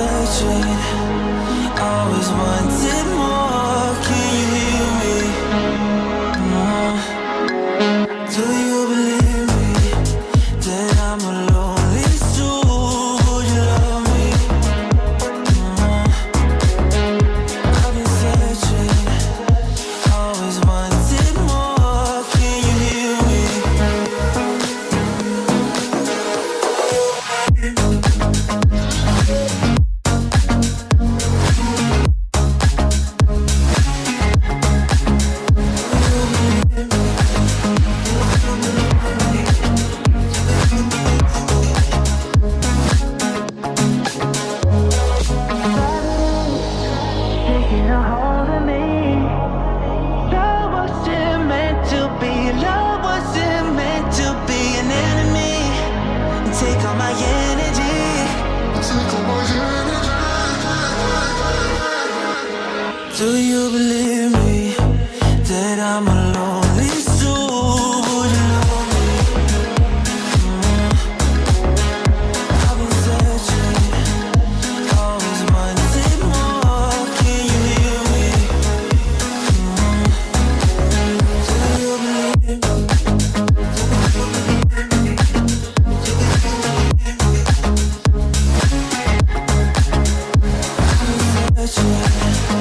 searching, always wanted more. Can you hear me? Do you believe me that I'm a lonely soul? Would you love me? I've been searching, always wanted more. Can you hear me? Taking a hold of me. Love wasn't meant to be. Love wasn't meant to be an enemy. Take all my energy. Take all my energy. Do you believe me that I'm a lonely soul? Would you love me? I've been searching, always wanted more. Can you hear me? Do you believe me? Searching,